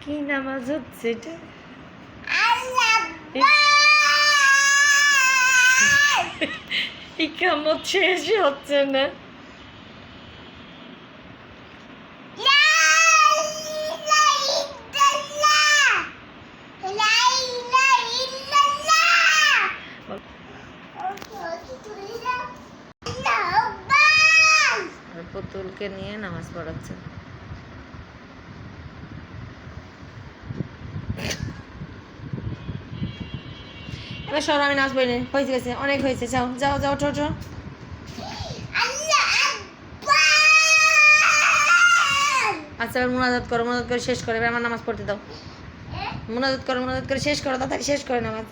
কি নামাজ হচ্ছে এটা? ইকামত শেষই হচ্ছে না। পুতুলকে নিয়ে নামাজ পড়াচ্ছে। এবার সর, আমি নাচ পড়ি না, হয়েছে গেছে, অনেক হয়েছে, যাও যাও যাও, ওঠো ওঠো। আচ্ছা এবার মুনাজাত করো, মুনাজাত করে শেষ করে এবার আমার নামাজ পড়তে দাও। মুনাজাত করো, মুনাজাত করে শেষ করো, তাড়াতাড়ি শেষ করে নামাজ।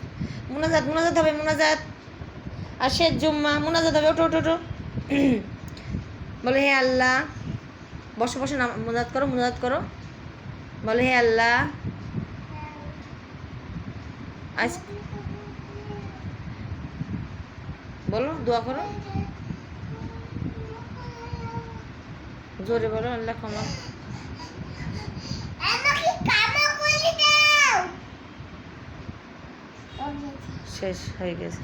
মুনাজাত মুনাজাত হবে, মুনাজাত আর শেষ জুম্মা, মুনাজাত হবে, ওঠো ওঠো ওঠো। বলে হে আল্লাহ, বসে বসে মুনাজাত করো, মুনাজাত করো। বলে হে আল্লাহ, আজ বলো, দোয়া করো, জোরে বলো, আল্লাহ ক্ষমা। শেষ হয়ে গেছে।